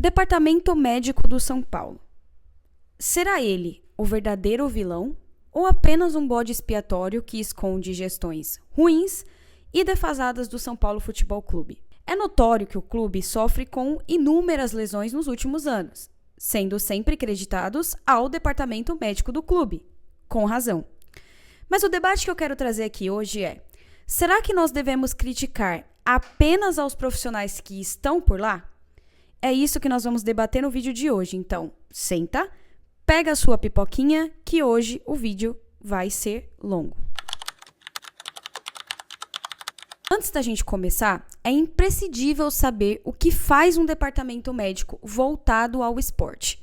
Departamento Médico do São Paulo. Será ele o verdadeiro vilão ou apenas um bode expiatório que esconde gestões ruins e defasadas do São Paulo Futebol Clube? É notório que o clube sofre com inúmeras lesões nos últimos anos, sendo sempre creditados ao departamento médico do clube, com razão. Mas o debate que eu quero trazer aqui hoje é: será que nós devemos criticar apenas aos profissionais que estão por lá? É isso que nós vamos debater no vídeo de hoje, então senta, pega a sua pipoquinha, que hoje o vídeo vai ser longo. Antes da gente começar, é imprescindível saber o que faz um departamento médico voltado ao esporte.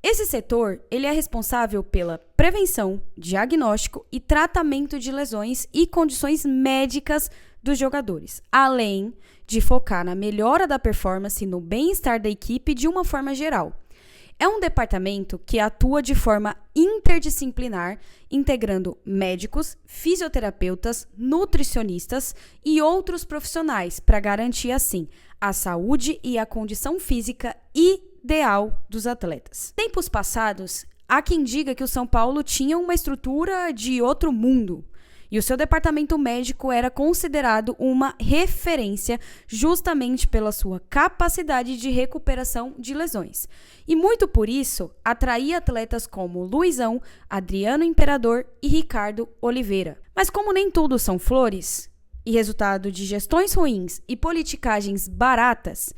Esse setor, ele é responsável pela prevenção, diagnóstico e tratamento de lesões e condições médicas dos jogadores, além de focar na melhora da performance e no bem-estar da equipe de uma forma geral. É um departamento que atua de forma interdisciplinar, integrando médicos, fisioterapeutas, nutricionistas e outros profissionais para garantir, assim, a saúde e a condição física ideal dos atletas. Tempos passados, há quem diga que o São Paulo tinha uma estrutura de outro mundo e o seu departamento médico era considerado uma referência justamente pela sua capacidade de recuperação de lesões. E muito por isso, atraía atletas como Luizão, Adriano Imperador e Ricardo Oliveira. Mas como nem tudo são flores, e resultado de gestões ruins e politicagens baratas,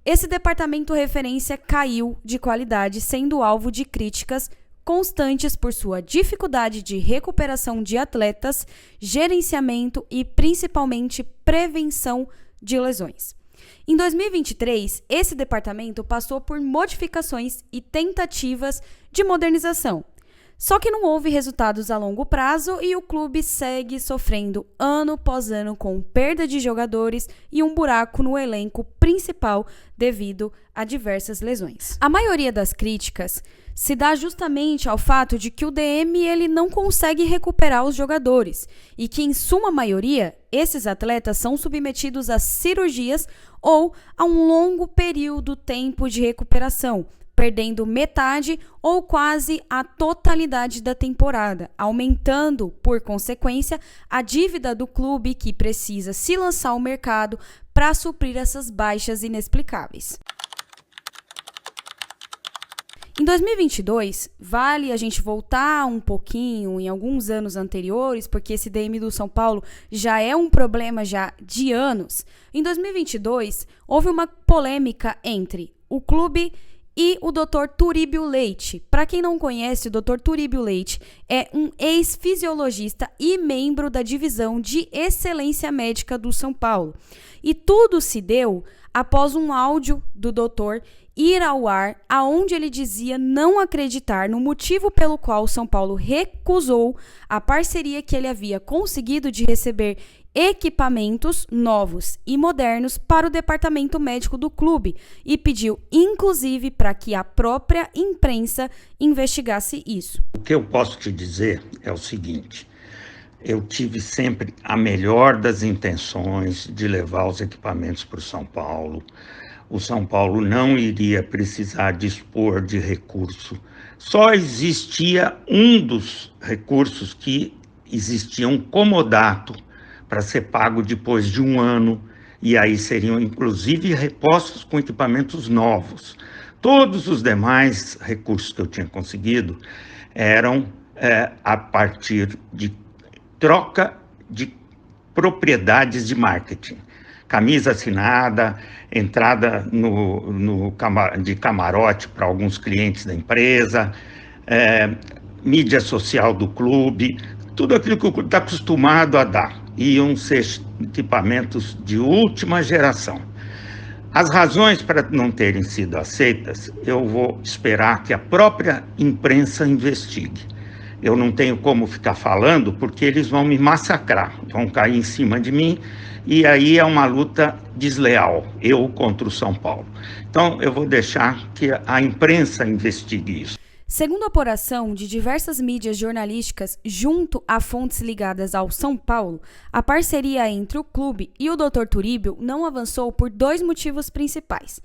esse departamento referência caiu de qualidade, sendo alvo de críticas constantes por sua dificuldade de recuperação de atletas, gerenciamento e principalmente prevenção de lesões. Em 2023, esse departamento passou por modificações e tentativas de modernização. Só que não houve resultados a longo prazo e o clube segue sofrendo ano após ano com perda de jogadores e um buraco no elenco principal devido a diversas lesões. A maioria das críticas se dá justamente ao fato de que o DM ele não consegue recuperar os jogadores e que, em suma maioria, esses atletas são submetidos a cirurgias ou a um longo tempo de recuperação, perdendo metade ou quase a totalidade da temporada, aumentando, por consequência, a dívida do clube que precisa se lançar ao mercado para suprir essas baixas inexplicáveis. Em 2022, vale a gente voltar um pouquinho em alguns anos anteriores, porque esse DM do São Paulo já é um problema já de anos. Em 2022, houve uma polêmica entre o clube e o Dr. Turíbio Leite. Para quem não conhece, o Dr. Turíbio Leite é um ex-fisiologista e membro da divisão de excelência médica do São Paulo. E tudo se deu após um áudio do doutor ir ao ar, aonde ele dizia não acreditar no motivo pelo qual o São Paulo recusou a parceria que ele havia conseguido de receber equipamentos novos e modernos para o departamento médico do clube e pediu, inclusive, para que a própria imprensa investigasse isso. O que eu posso te dizer é o seguinte: eu tive sempre a melhor das intenções de levar os equipamentos para o São Paulo. O São Paulo não iria precisar dispor de recurso. Só existia um dos recursos que existia, um comodato, para ser pago depois de um ano, e aí seriam inclusive repostos com equipamentos novos. Todos os demais recursos que eu tinha conseguido eram a partir de troca de propriedades de marketing. Camisa assinada, entrada de camarote para alguns clientes da empresa, mídia social do clube, tudo aquilo que o clube está acostumado a dar. Iam ser equipamentos de última geração. As razões para não terem sido aceitas, eu vou esperar que a própria imprensa investigue. Eu não tenho como ficar falando, porque eles vão me massacrar, vão cair em cima de mim, e aí é uma luta desleal, eu contra o São Paulo. Então, eu vou deixar que a imprensa investigue isso. Segundo a apuração de diversas mídias jornalísticas junto a fontes ligadas ao São Paulo, a parceria entre o clube e o Dr. Turíbio não avançou por dois motivos principais.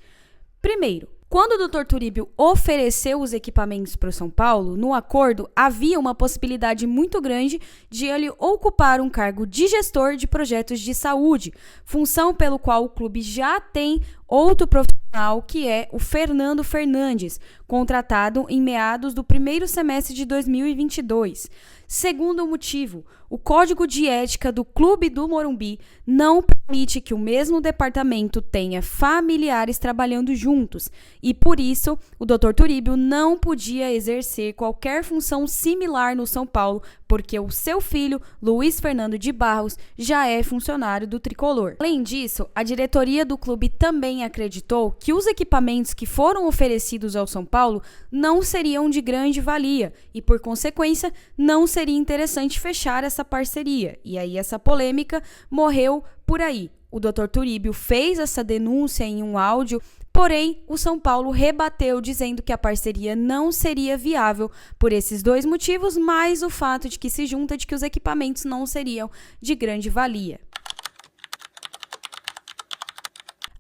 Primeiro, Quando o Dr. Turíbio ofereceu os equipamentos para o São Paulo, no acordo havia uma possibilidade muito grande de ele ocupar um cargo de gestor de projetos de saúde, função pelo qual o clube já tem outro profissional, que é o Fernando Fernandes, contratado em meados do primeiro semestre de 2022. Segundo motivo, o Código de Ética do Clube do Morumbi não permite que o mesmo departamento tenha familiares trabalhando juntos e, por isso, o Dr. Turíbio não podia exercer qualquer função similar no São Paulo, porque o seu filho, Luiz Fernando de Barros, já é funcionário do Tricolor. Além disso, a diretoria do clube também acreditou que os equipamentos que foram oferecidos ao São Paulo não seriam de grande valia e, por consequência, não seria interessante fechar essa parceria. E aí essa polêmica morreu por aí. O Dr. Turíbio fez essa denúncia em um áudio, porém o São Paulo rebateu dizendo que a parceria não seria viável por esses dois motivos, mais o fato de que se junta de que os equipamentos não seriam de grande valia.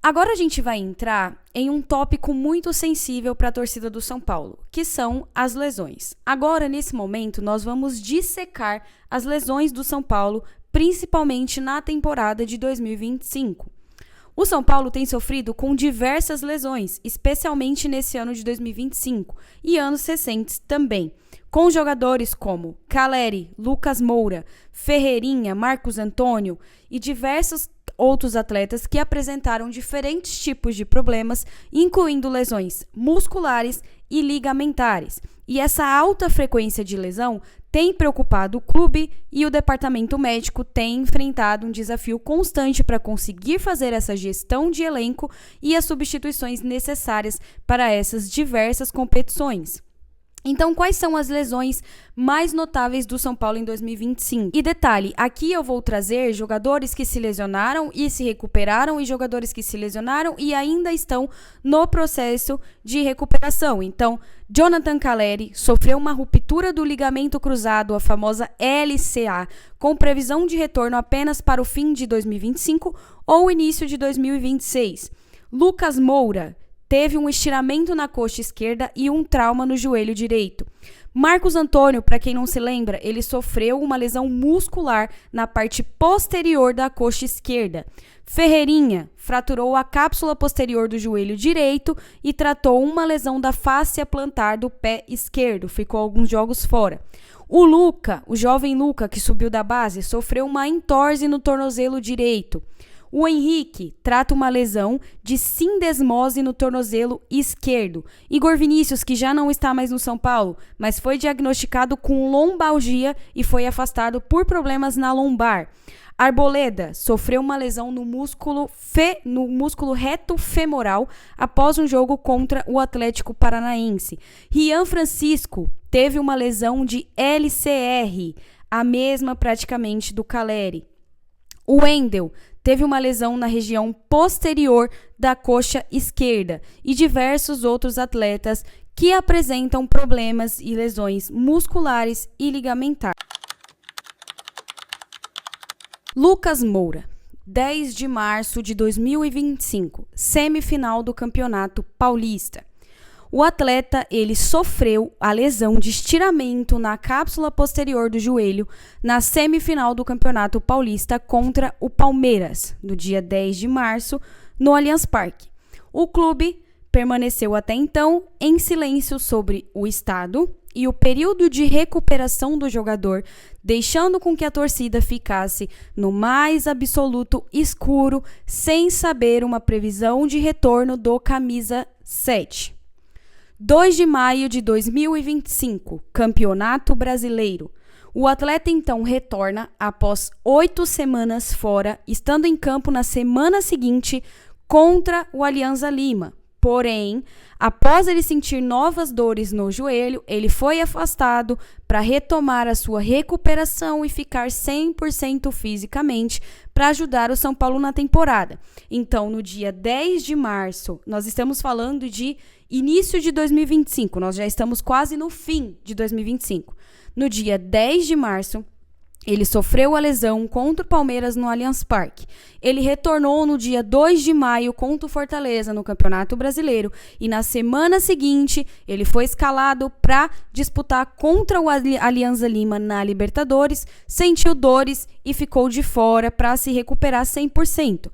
Agora a gente vai entrar em um tópico muito sensível para a torcida do São Paulo, que são as lesões. Agora, nesse momento, nós vamos dissecar as lesões do São Paulo, principalmente na temporada de 2025. O São Paulo tem sofrido com diversas lesões, especialmente nesse ano de 2025 e anos recentes também, com jogadores como Caleri, Lucas Moura, Ferreirinha, Marcos Antônio e diversos outros atletas que apresentaram diferentes tipos de problemas, incluindo lesões musculares e ligamentares. E essa alta frequência de lesão tem preocupado o clube e o departamento médico tem enfrentado um desafio constante para conseguir fazer essa gestão de elenco e as substituições necessárias para essas diversas competições. Então, quais são as lesões mais notáveis do São Paulo em 2025? E detalhe, aqui eu vou trazer jogadores que se lesionaram e se recuperaram e jogadores que se lesionaram e ainda estão no processo de recuperação. Então, Jonathan Caleri sofreu uma ruptura do ligamento cruzado, a famosa LCA, com previsão de retorno apenas para o fim de 2025 ou início de 2026. Lucas Moura teve um estiramento na coxa esquerda e um trauma no joelho direito. Marcos Antônio, para quem não se lembra, ele sofreu uma lesão muscular na parte posterior da coxa esquerda. Ferreirinha fraturou a cápsula posterior do joelho direito e tratou uma lesão da fáscia plantar do pé esquerdo. Ficou alguns jogos fora. O jovem Luca, que subiu da base, sofreu uma entorse no tornozelo direito. O Henrique trata uma lesão de sindesmose no tornozelo esquerdo. Igor Vinícius, que já não está mais no São Paulo, mas foi diagnosticado com lombalgia e foi afastado por problemas na lombar. Arboleda sofreu uma lesão no músculo reto femoral após um jogo contra o Atlético Paranaense. Rian Francisco teve uma lesão de LCR, a mesma praticamente do Caleri. O Wendel teve uma lesão na região posterior da coxa esquerda e diversos outros atletas que apresentam problemas e lesões musculares e ligamentares. Lucas Moura, 10 de março de 2025, semifinal do Campeonato Paulista. O atleta, ele sofreu a lesão de estiramento na cápsula posterior do joelho na semifinal do Campeonato Paulista contra o Palmeiras, no dia 10 de março, no Allianz Parque. O clube permaneceu até então em silêncio sobre o estado e o período de recuperação do jogador, deixando com que a torcida ficasse no mais absoluto escuro, sem saber uma previsão de retorno do camisa 7. 2 de maio de 2025, Campeonato Brasileiro. O atleta então retorna após 8 semanas fora, estando em campo na semana seguinte contra o Alianza Lima. Porém, após ele sentir novas dores no joelho, ele foi afastado para retomar a sua recuperação e ficar 100% fisicamente para ajudar o São Paulo na temporada. Então, no dia 10 de março, nós estamos falando de início de 2025, nós já estamos quase no fim de 2025. No dia 10 de março, Ele sofreu a lesão contra o Palmeiras no Allianz Parque. Ele retornou no dia 2 de maio contra o Fortaleza no Campeonato Brasileiro e na semana seguinte ele foi escalado para disputar contra o Alianza Lima na Libertadores, sentiu dores e ficou de fora para se recuperar 100%.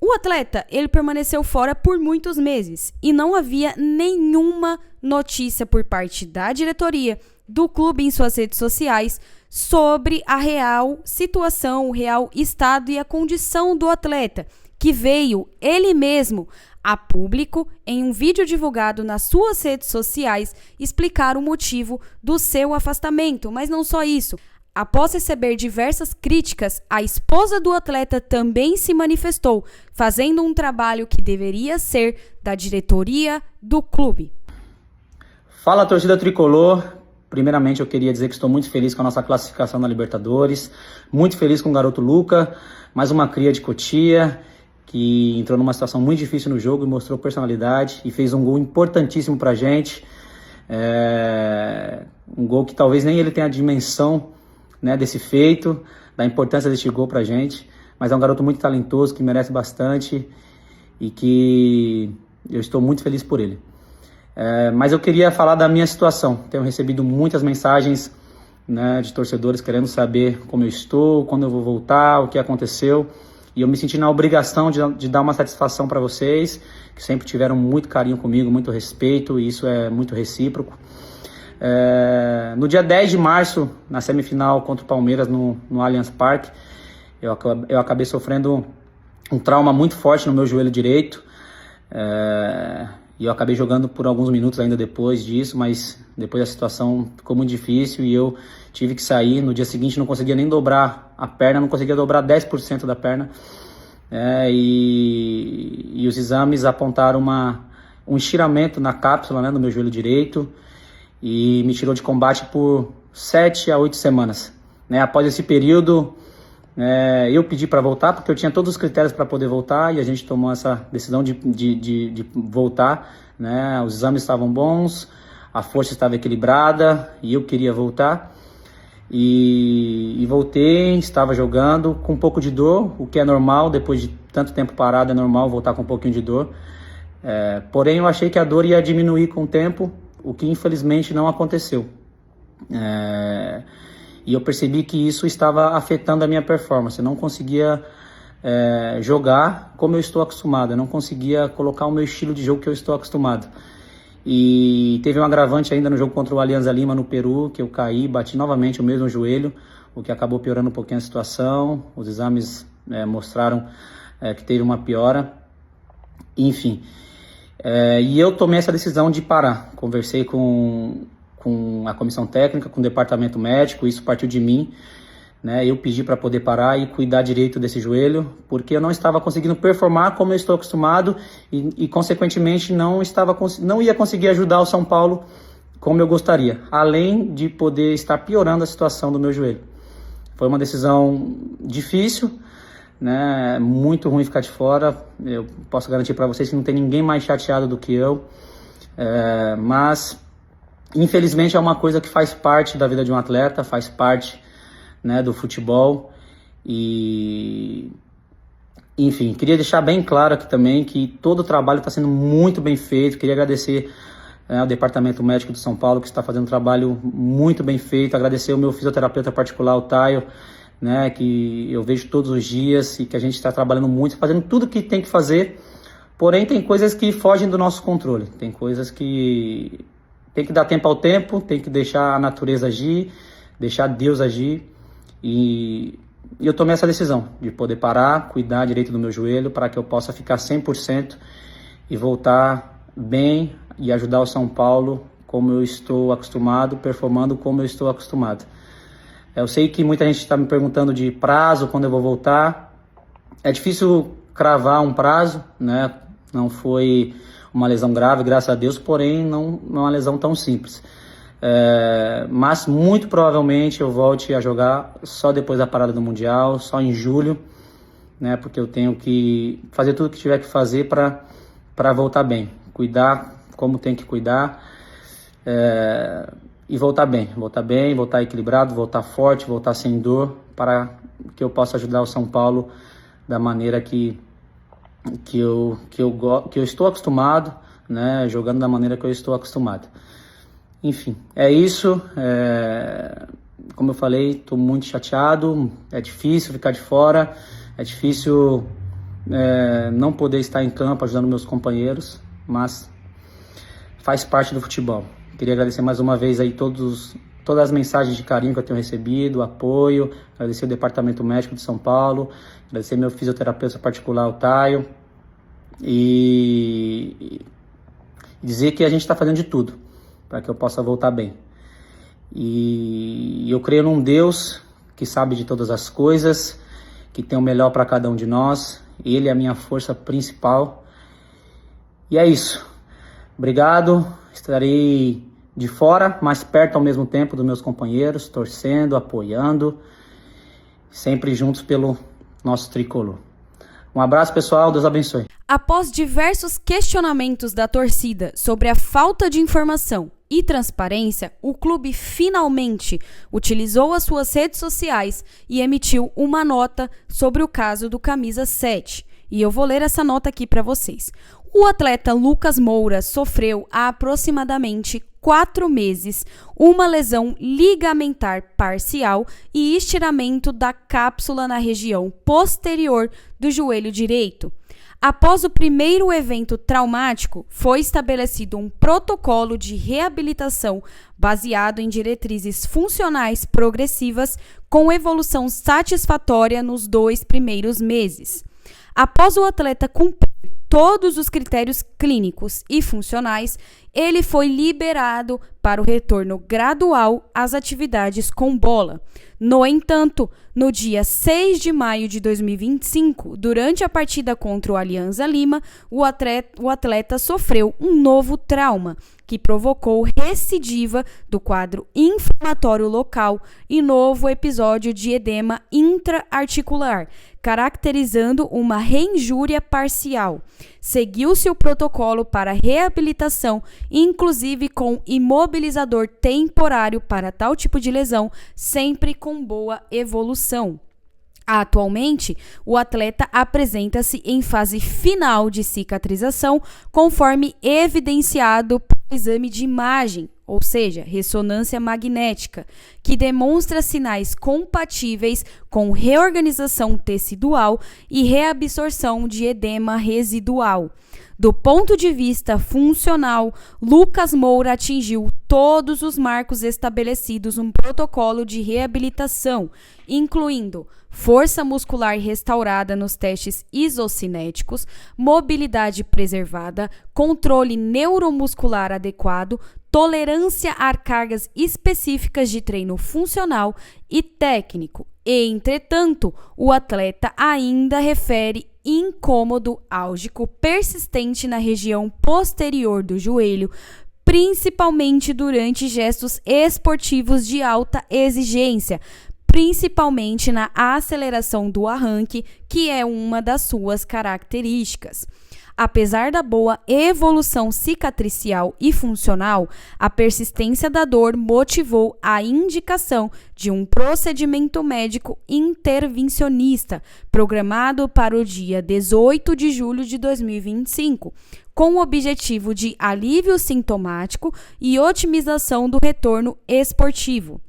O atleta, ele permaneceu fora por muitos meses e não havia nenhuma notícia por parte da diretoria do clube em suas redes sociais sobre a real situação, o real estado e a condição do atleta, que veio ele mesmo a público em um vídeo divulgado nas suas redes sociais explicar o motivo do seu afastamento. Mas não só isso. Após receber diversas críticas, a esposa do atleta também se manifestou, fazendo um trabalho que deveria ser da diretoria do clube. Fala, torcida tricolor. Primeiramente, eu queria dizer que estou muito feliz com a nossa classificação na Libertadores, muito feliz com o garoto Luca, mais uma cria de Cotia, que entrou numa situação muito difícil no jogo e mostrou personalidade e fez um gol importantíssimo pra gente. Um gol que talvez nem ele tenha a dimensão, né, desse feito, da importância desse gol pra gente, mas é um garoto muito talentoso, que merece bastante e que eu estou muito feliz por ele. Mas eu queria falar da minha situação. Tenho recebido muitas mensagens, né, de torcedores querendo saber como eu estou, quando eu vou voltar, o que aconteceu. E eu me senti na obrigação de dar uma satisfação para vocês, que sempre tiveram muito carinho comigo, muito respeito, e isso é muito recíproco. No dia 10 de março, na semifinal contra o Palmeiras no Allianz Parque, eu acabei sofrendo um trauma muito forte no meu joelho direito. E eu acabei jogando por alguns minutos ainda depois disso, mas depois a situação ficou muito difícil e eu tive que sair. No dia seguinte não conseguia nem dobrar a perna, não conseguia dobrar 10% da perna. E os exames apontaram um estiramento na cápsula, né, no meu joelho direito e me tirou de combate por 7 a 8 semanas. Após esse período, eu pedi para voltar, porque eu tinha todos os critérios para poder voltar e a gente tomou essa decisão de voltar, né? Os exames estavam bons, a força estava equilibrada e eu queria voltar. E voltei, estava jogando com um pouco de dor, o que é normal, depois de tanto tempo parado é normal voltar com um pouquinho de dor. Porém eu achei que a dor ia diminuir com o tempo, o que infelizmente não aconteceu. E eu percebi que isso estava afetando a minha performance. Eu não conseguia jogar como eu estou acostumado. Eu não conseguia colocar o meu estilo de jogo que eu estou acostumado. E teve um agravante ainda no jogo contra o Alianza Lima no Peru, que eu caí, bati novamente o mesmo joelho, o que acabou piorando um pouquinho a situação. Os exames mostraram que teve uma piora. Enfim. E eu tomei essa decisão de parar. Conversei com a comissão técnica, com o departamento médico, isso partiu de mim, né? Eu pedi para poder parar e cuidar direito desse joelho, porque eu não estava conseguindo performar como eu estou acostumado e consequentemente não ia conseguir ajudar o São Paulo como eu gostaria, além de poder estar piorando a situação do meu joelho. Foi uma decisão difícil, né? Muito ruim ficar de fora. Eu posso garantir para vocês que não tem ninguém mais chateado do que eu, mas infelizmente é uma coisa que faz parte da vida de um atleta, faz parte, né, do futebol. E, enfim, queria deixar bem claro aqui também que todo o trabalho está sendo muito bem feito. Queria agradecer ao Departamento Médico de São Paulo, que está fazendo um trabalho muito bem feito. Agradecer ao meu fisioterapeuta particular, o Taio, né, que eu vejo todos os dias e que a gente está trabalhando muito, fazendo tudo o que tem que fazer. Porém, tem coisas que fogem do nosso controle. Tem coisas que tem que dar tempo ao tempo, tem que deixar a natureza agir, deixar Deus agir. E eu tomei essa decisão de poder parar, cuidar direito do meu joelho para que eu possa ficar 100% e voltar bem e ajudar o São Paulo como eu estou acostumado, performando como eu estou acostumado. Eu sei que muita gente está me perguntando de prazo, quando eu vou voltar. É difícil cravar um prazo, né? Não foi uma lesão grave, graças a Deus, porém não é uma lesão tão simples. Mas muito provavelmente eu volte a jogar só depois da parada do Mundial, só em julho, né? Porque eu tenho que fazer tudo o que tiver que fazer para voltar bem, cuidar como tem que cuidar. e voltar bem, voltar equilibrado, voltar forte, voltar sem dor, para que eu possa ajudar o São Paulo da maneira que eu estou acostumado, né, jogando da maneira que eu estou acostumado. Enfim, é isso. Como eu falei, estou muito chateado, é difícil ficar de fora, é difícil não poder estar em campo ajudando meus companheiros, mas faz parte do futebol. Queria agradecer mais uma vez aí todas as mensagens de carinho que eu tenho recebido, apoio, agradecer o Departamento Médico de São Paulo, agradecer meu fisioterapeuta particular, o Taio, e dizer que a gente está fazendo de tudo para que eu possa voltar bem. E eu creio num Deus que sabe de todas as coisas, que tem o melhor para cada um de nós. Ele é a minha força principal. E é isso. Obrigado. Estarei de fora, mas perto ao mesmo tempo dos meus companheiros, torcendo, apoiando, sempre juntos pelo nosso tricolor. Um abraço, pessoal. Deus abençoe. Após diversos questionamentos da torcida sobre a falta de informação e transparência, o clube finalmente utilizou as suas redes sociais e emitiu uma nota sobre o caso do Camisa 7. E eu vou ler essa nota aqui para vocês. O atleta Lucas Moura sofreu há aproximadamente 4 meses uma lesão ligamentar parcial e estiramento da cápsula na região posterior do joelho direito. Após o primeiro evento traumático, foi estabelecido um protocolo de reabilitação baseado em diretrizes funcionais progressivas com evolução satisfatória nos 2 primeiros meses. Após o atleta cumprir todos os critérios clínicos e funcionais, ele foi liberado para o retorno gradual às atividades com bola. No entanto, no dia 6 de maio de 2025, durante a partida contra o Alianza Lima, o atleta sofreu um novo trauma, que provocou recidiva do quadro inflamatório local e novo episódio de edema intraarticular, caracterizando uma reinjúria parcial. Seguiu-se o protocolo para reabilitação, inclusive com imobilizador temporário para tal tipo de lesão, sempre com boa evolução. Atualmente, o atleta apresenta-se em fase final de cicatrização, conforme evidenciado pelo exame de imagem, ou seja, ressonância magnética, que demonstra sinais compatíveis com reorganização tecidual e reabsorção de edema residual. Do ponto de vista funcional, Lucas Moura atingiu todos os marcos estabelecidos no protocolo de reabilitação, incluindo força muscular restaurada nos testes isocinéticos, mobilidade preservada, controle neuromuscular adequado, tolerância a cargas específicas de treino funcional e técnico. Entretanto, o atleta ainda refere incômodo álgico persistente na região posterior do joelho, principalmente durante gestos esportivos de alta exigência, principalmente na aceleração do arranque, que é uma das suas características. Apesar da boa evolução cicatricial e funcional, a persistência da dor motivou a indicação de um procedimento médico intervencionista, programado para o dia 18 de julho de 2025, com o objetivo de alívio sintomático e otimização do retorno esportivo.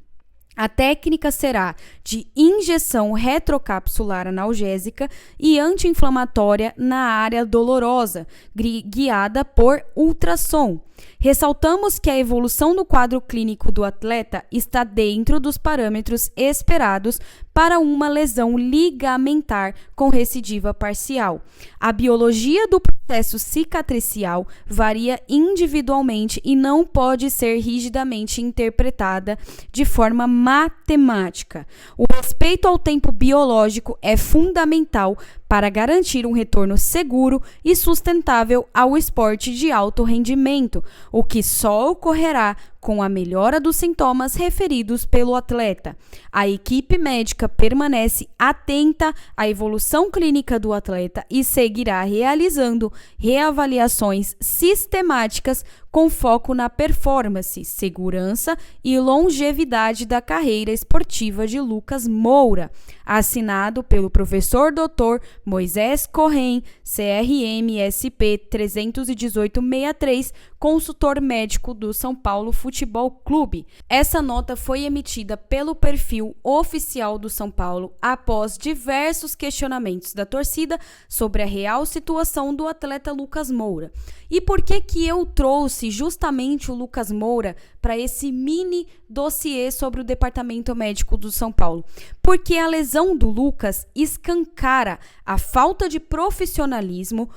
A técnica será de injeção retrocapsular analgésica e anti-inflamatória na área dolorosa, guiada por ultrassom. Ressaltamos que a evolução do quadro clínico do atleta está dentro dos parâmetros esperados para uma lesão ligamentar com recidiva parcial. A biologia do processo cicatricial varia individualmente e não pode ser rigidamente interpretada de forma matemática. O respeito ao tempo biológico é fundamental para garantir um retorno seguro e sustentável ao esporte de alto rendimento, o que só ocorrerá com a melhora dos sintomas referidos pelo atleta. A equipe médica permanece atenta à evolução clínica do atleta e seguirá realizando reavaliações sistemáticas com foco na performance, segurança e longevidade da carreira esportiva de Lucas Moura. Assinado pelo professor Dr. Moisés Corrêa, CRM SP 31863, consultor médico do São Paulo Futebol Clube. Essa nota foi emitida pelo perfil oficial do São Paulo após diversos questionamentos da torcida sobre a real situação do atleta Lucas Moura. E por que eu trouxe justamente o Lucas Moura para esse mini dossiê sobre o departamento médico do São Paulo? Porque a lesão do Lucas escancara a falta de profissionalismo,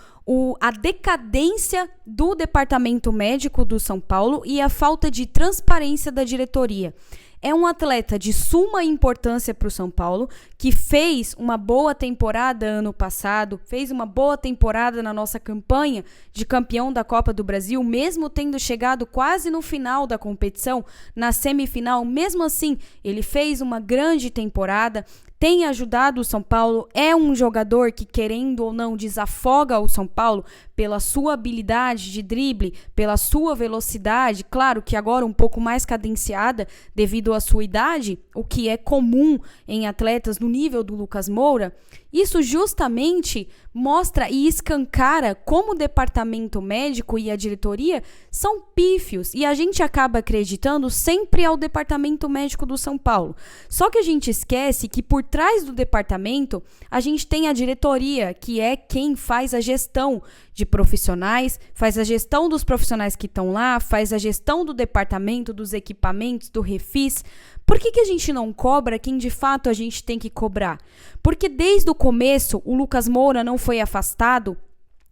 a decadência do departamento médico do São Paulo e a falta de transparência da diretoria. É um atleta de suma importância para o São Paulo, que fez uma boa temporada ano passado, fez uma boa temporada na nossa campanha de campeão da Copa do Brasil, mesmo tendo chegado quase no final da competição, na semifinal, mesmo assim, ele fez uma grande temporada, tem ajudado o São Paulo, é um jogador que, querendo ou não, desafoga o São Paulo pela sua habilidade de drible, pela sua velocidade, claro que agora um pouco mais cadenciada devido à sua idade, o que é comum em atletas no nível do Lucas Moura. Isso justamente mostra e escancara como o departamento médico e a diretoria são pífios e a gente acaba acreditando sempre ao departamento médico do São Paulo. Só que a gente esquece que por trás do departamento a gente tem a diretoria, que é quem faz a gestão de profissionais, faz a gestão dos profissionais que estão lá, faz a gestão do departamento, dos equipamentos, do refis. Por que a gente não cobra quem de fato a gente tem que cobrar? Porque desde o começo o Lucas Moura não foi afastado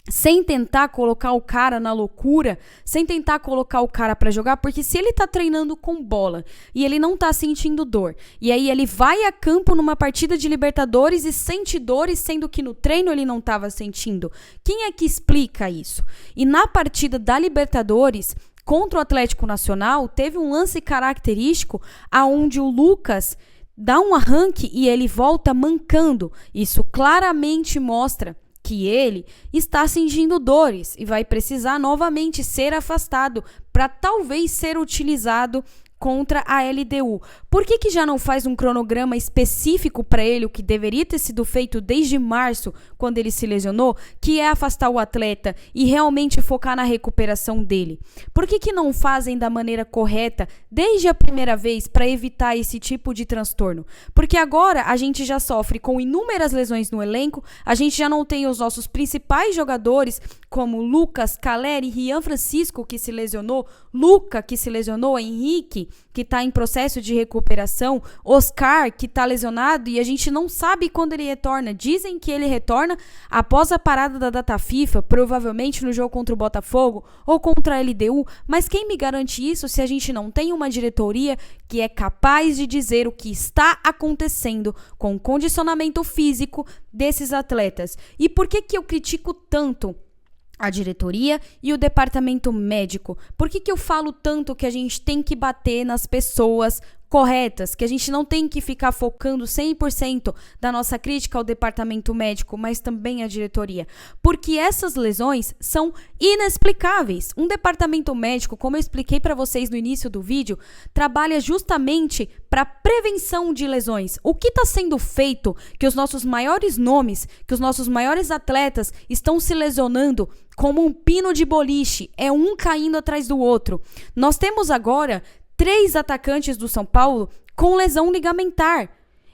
sem tentar colocar o cara na loucura, sem tentar colocar o cara pra jogar, porque se ele tá treinando com bola e ele não tá sentindo dor, e aí ele vai a campo numa partida de Libertadores e sente dores, sendo que no treino ele não tava sentindo, quem é que explica isso? E na partida da Libertadores contra o Atlético Nacional, teve um lance característico aonde o Lucas dá um arranque e ele volta mancando. Isso claramente mostra que ele está sentindo dores e vai precisar novamente ser afastado para talvez ser utilizado contra a LDU. Por que já não faz um cronograma específico para ele, o que deveria ter sido feito desde março, quando ele se lesionou, que é afastar o atleta e realmente focar na recuperação dele? Por que não fazem da maneira correta desde a primeira vez para evitar esse tipo de transtorno? Porque agora a gente já sofre com inúmeras lesões no elenco, a gente já não tem os nossos principais jogadores, como Lucas, Caleri, Rian Francisco, que se lesionou, Luca, que se lesionou, Henrique, que está em processo de recuperação, Oscar, que está lesionado e a gente não sabe quando ele retorna. Dizem que ele retorna após a parada da data FIFA, provavelmente no jogo contra o Botafogo ou contra a LDU, mas quem me garante isso se a gente não tem uma diretoria que é capaz de dizer o que está acontecendo com o condicionamento físico desses atletas? E por que eu critico tanto a diretoria e o departamento médico? Por que eu falo tanto que a gente tem que bater nas pessoas corretas, que a gente não tem que ficar focando 100% da nossa crítica ao departamento médico, mas também à diretoria? Porque essas lesões são inexplicáveis. Um departamento médico, como eu expliquei para vocês no início do vídeo, trabalha justamente para prevenção de lesões. O que está sendo feito que os nossos maiores nomes, que os nossos maiores atletas estão se lesionando como um pino de boliche, é um caindo atrás do outro. Nós temos agora 3 atacantes do São Paulo com lesão ligamentar.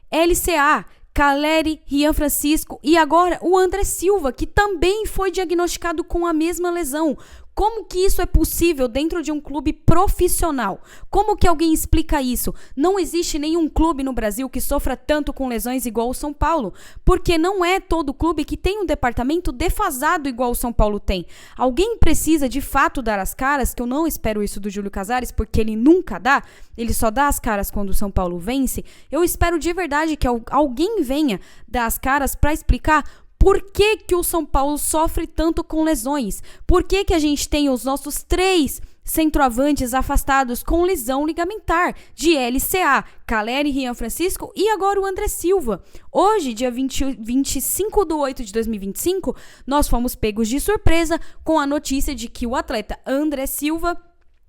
LCA, Caleri, Rian Francisco e agora o André Silva, que também foi diagnosticado com a mesma lesão. Como que isso é possível dentro de um clube profissional? Como que alguém explica isso? Não existe nenhum clube no Brasil que sofra tanto com lesões igual o São Paulo, porque não é todo clube que tem um departamento defasado igual o São Paulo tem. Alguém precisa de fato dar as caras, que eu não espero isso do Júlio Casares, porque ele nunca dá, ele só dá as caras quando o São Paulo vence. Eu espero de verdade que alguém venha dar as caras para explicar por que que o São Paulo sofre tanto com lesões? Por que que a gente tem os nossos 3 centroavantes afastados com lesão ligamentar de LCA, Caleri, Rian Francisco e agora o André Silva? Hoje, dia 25/8/2025, nós fomos pegos de surpresa com a notícia de que o atleta André Silva,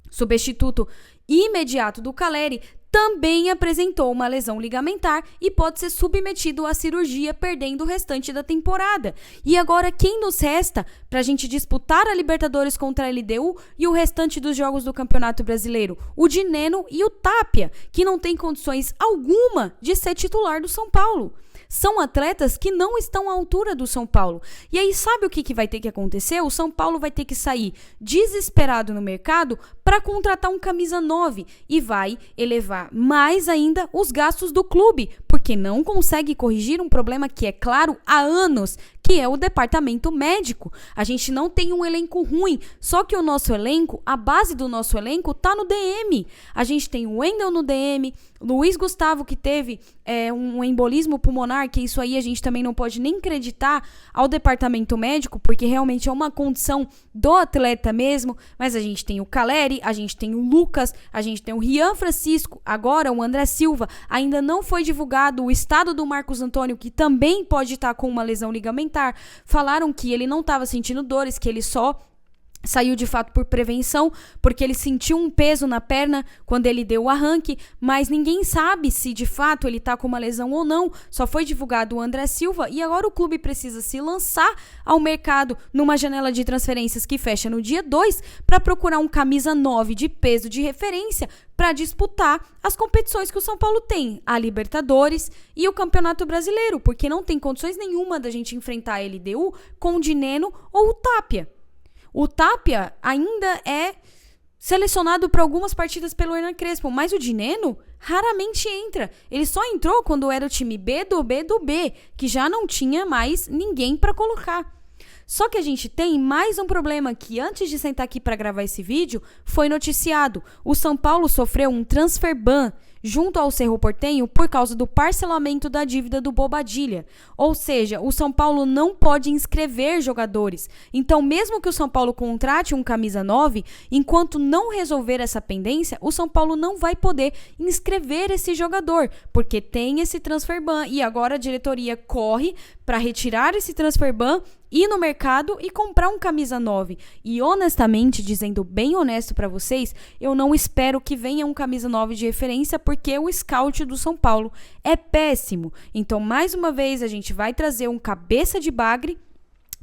substituto imediato do Caleri, também apresentou uma lesão ligamentar e pode ser submetido à cirurgia, perdendo o restante da temporada. E agora quem nos resta para a gente disputar a Libertadores contra a LDU e o restante dos jogos do Campeonato Brasileiro? O Dineno e o Tapia, que não tem condições alguma de ser titular do São Paulo. São atletas que não estão à altura do São Paulo. E aí sabe o que vai ter que acontecer? O São Paulo vai ter que sair desesperado no mercado para contratar um camisa 9 e vai elevar mais ainda os gastos do clube, porque não consegue corrigir um problema que é claro há anos, que é o departamento médico. A gente não tem um elenco ruim, só que o nosso elenco, a base do nosso elenco tá no DM. A gente tem o Wendel no DM, Luiz Gustavo que teve um embolismo pulmonar, que isso aí a gente também não pode nem acreditar ao departamento médico, porque realmente é uma condição do atleta mesmo, mas a gente tem o Caleri, a gente tem o Lucas, a gente tem o Rian Francisco, agora o André Silva, ainda não foi divulgado o estado do Marcos Antônio, que também pode estar com uma lesão ligamentar. Falaram que ele não estava sentindo dores, que ele só saiu de fato por prevenção, porque ele sentiu um peso na perna quando ele deu o arranque, mas ninguém sabe se de fato ele tá com uma lesão ou não. Só foi divulgado o André Silva e agora o clube precisa se lançar ao mercado numa janela de transferências que fecha no dia 2 para procurar um camisa 9 de peso de referência para disputar as competições que o São Paulo tem, a Libertadores e o Campeonato Brasileiro, porque não tem condições nenhuma da gente enfrentar a LDU com o Dineno ou o Tapia. O Tapia ainda é selecionado para algumas partidas pelo Hernan Crespo, mas o Dineno raramente entra. Ele só entrou quando era o time B do B do B, que já não tinha mais ninguém para colocar. Só que a gente tem mais um problema que antes de sentar aqui para gravar esse vídeo, foi noticiado. O São Paulo sofreu um transfer ban junto ao Cerro Porteño por causa do parcelamento da dívida do Bobadilla. Ou seja, o São Paulo não pode inscrever jogadores. Então, mesmo que o São Paulo contrate um camisa 9, enquanto não resolver essa pendência, o São Paulo não vai poder inscrever esse jogador, porque tem esse transfer ban e agora a diretoria corre para retirar esse transfer ban, ir no mercado e comprar um camisa 9. E honestamente, dizendo bem honesto para vocês, eu não espero que venha um camisa 9 de referência, porque o scout do São Paulo é péssimo. Então, mais uma vez, a gente vai trazer um cabeça de bagre,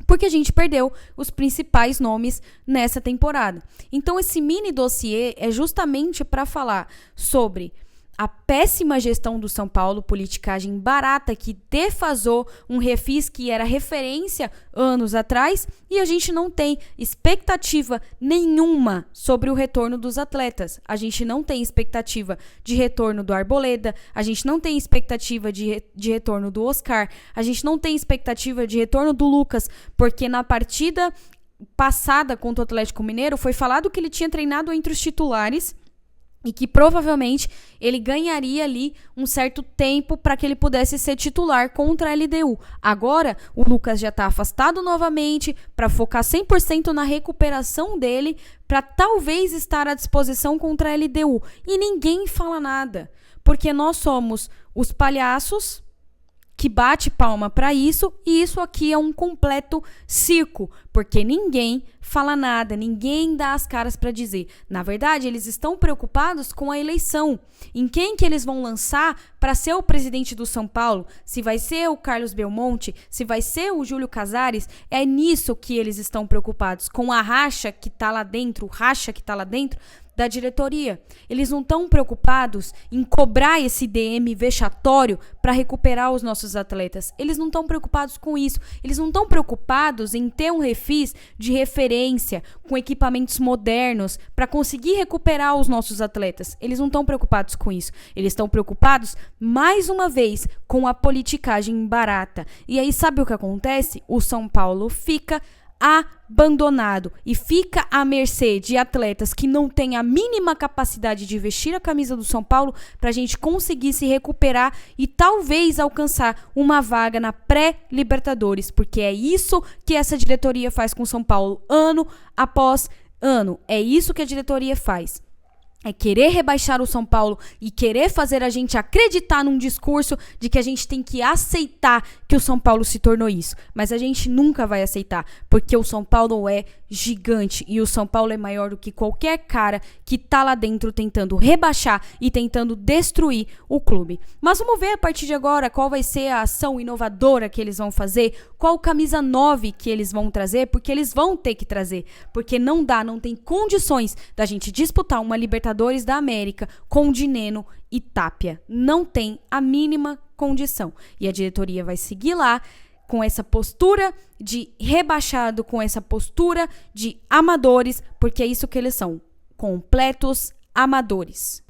porque a gente perdeu os principais nomes nessa temporada. Então, esse mini dossiê é justamente para falar sobre a péssima gestão do São Paulo, politicagem barata que defasou um refis que era referência anos atrás, e a gente não tem expectativa nenhuma sobre o retorno dos atletas. A gente não tem expectativa de retorno do Arboleda, a gente não tem expectativa de retorno do Oscar, a gente não tem expectativa de retorno do Lucas, porque na partida passada contra o Atlético Mineiro foi falado que ele tinha treinado entre os titulares e que provavelmente ele ganharia ali um certo tempo para que ele pudesse ser titular contra a LDU. Agora, o Lucas já está afastado novamente para focar 100% na recuperação dele, para talvez estar à disposição contra a LDU. E ninguém fala nada, porque nós somos os palhaços que bate palma para isso, e isso aqui é um completo circo, porque ninguém fala nada, ninguém dá as caras para dizer. Na verdade, eles estão preocupados com a eleição, em quem que eles vão lançar para ser o presidente do São Paulo, se vai ser o Carlos Belmonte, se vai ser o Júlio Casares. É nisso que eles estão preocupados, com a racha que tá lá dentro, da diretoria. Eles não estão preocupados em cobrar esse DM vexatório para recuperar os nossos atletas. Eles não estão preocupados com isso. Eles não estão preocupados em ter um refis perfis de referência, com equipamentos modernos, para conseguir recuperar os nossos atletas. Eles não estão preocupados com isso. Eles estão preocupados, mais uma vez, com a politicagem barata. E aí, sabe o que acontece? O São Paulo fica abandonado e fica à mercê de atletas que não têm a mínima capacidade de vestir a camisa do São Paulo para a gente conseguir se recuperar e talvez alcançar uma vaga na pré-Libertadores, porque é isso que essa diretoria faz com o São Paulo ano após ano. É isso que a diretoria faz. É querer rebaixar o São Paulo e querer fazer a gente acreditar num discurso de que a gente tem que aceitar que o São Paulo se tornou isso. Mas a gente nunca vai aceitar, porque o São Paulo é gigante e o São Paulo é maior do que qualquer cara que tá lá dentro tentando rebaixar e tentando destruir o clube. Mas vamos ver a partir de agora qual vai ser a ação inovadora que eles vão fazer, qual camisa 9 que eles vão trazer, porque eles vão ter que trazer, porque não tem condições da gente disputar uma Libertadores da América com Dineno e Tapia. Não tem a mínima condição. E a diretoria vai seguir lá com essa postura de rebaixado, com essa postura de amadores, porque é isso que eles são, completos amadores.